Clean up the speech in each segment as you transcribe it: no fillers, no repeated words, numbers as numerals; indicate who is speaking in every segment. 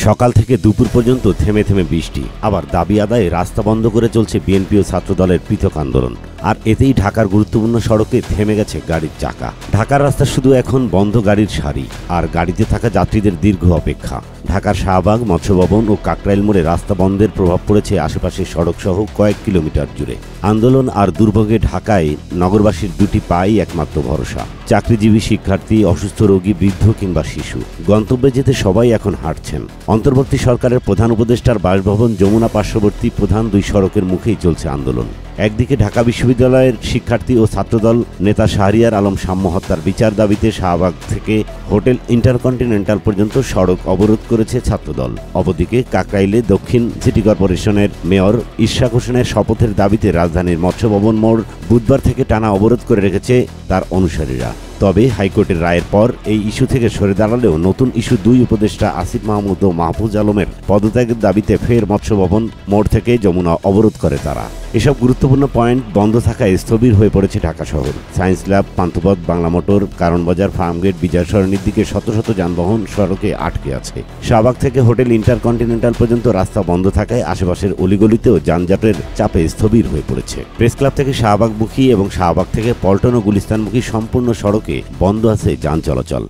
Speaker 1: সকাল থেকে দুপুর পর্যন্ত থেমে থেমে বৃষ্টি, আবার দাবি আদায়ে রাস্তা বন্ধ করে চলছে বিএনপি ও ছাত্রদলের পৃথক আন্দোলন। আর এতেই ঢাকার গুরুত্বপূর্ণ সড়কে থেমে গেছে গাড়ির চাকা। ঢাকার রাস্তা শুধু এখন বন্ধ গাড়ির সারি, আর গাড়িতে থাকা যাত্রীদের দীর্ঘ অপেক্ষা। ঢাকার শাহবাগ, মৎস্যভবন ও কাকরাইল মোড়ে রাস্তা বন্ধের প্রভাব পড়েছে আশেপাশের সড়কসহ কয়েক কিলোমিটার জুড়ে। আন্দোলন আর দুর্ভোগে ঢাকায় নগরবাসীর দুটি পাই একমাত্র ভরসা। চাকরিজীবী, শিক্ষার্থী, অসুস্থ রোগী, বৃদ্ধ কিংবা শিশু গন্তব্যে যেতে সবাই এখন হাঁটছেন। অন্তর্বর্তী সরকারের প্রধান উপদেষ্টার বাসভবন যমুনা পার্শ্ববর্তী প্রধান দুই সড়কের মুখেই চলছে আন্দোলন। একদিকে ঢাকা বিশ্ববিদ্যালয়ের শিক্ষার্থী ও ছাত্রদল নেতা শাহরিয়ার আলম সাম্য হত্যার বিচার দাবিতে শাহবাগ থেকে হোটেল ইন্টারকন্টিনেন্টাল পর্যন্ত সড়ক অবরোধ করেছে ছাত্রদল। অপরদিকে কাকরাইলে দক্ষিণ সিটি কর্পোরেশনের মেয়র ইশরাক হোসেনের শপথের দাবিতে রাজধানীর মৎস্যভবন মোড় বুধবার থেকে টানা অবরোধ করে রেখেছে তার অনুসারীরা। তবে হাইকোর্টের রায়ের পর এই ইস্যু থেকে সরে দাঁড়ালেও নতুন ইস্যু দুই উপদেষ্টা আসিফ মাহমুদ ও মাহফুজ আলমের পদত্যাগের দাবিতে ফের মৎস্যভবন মোড় থেকে যমুনা অবরোধ করে তারা। এসব গুরুত্বপূর্ণ পয়েন্ট বন্ধ থাকায় স্থবির হয়ে পড়েছে ঢাকা শহর। Science lab, Panthapath, Bangla motor, Karwan Bazar, Farmgate, Bijoy সরণির দিকে শত শত যানবাহন সড়কে আটকে আছে। শাহবাগ থেকে হোটেল ইন্টারকন্টিনেন্টাল পর্যন্ত রাস্তা বন্ধ থাকায় আশেপাশের অলিগলিতেও যানজটের চাপে স্থবির হয়ে পড়েছে। প্রেস ক্লাব থেকে শাহবাগমুখী এবং শাহবাগ থেকে পল্টন ও গুলিস্তানমুখী সম্পূর্ণ সড়কে বন্ধ আছে যান চলাচল।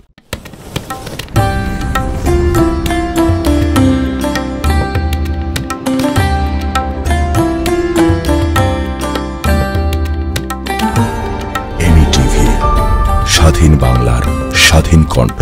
Speaker 2: স্বাধীন বাংলার স্বাধীন কণ্ঠ।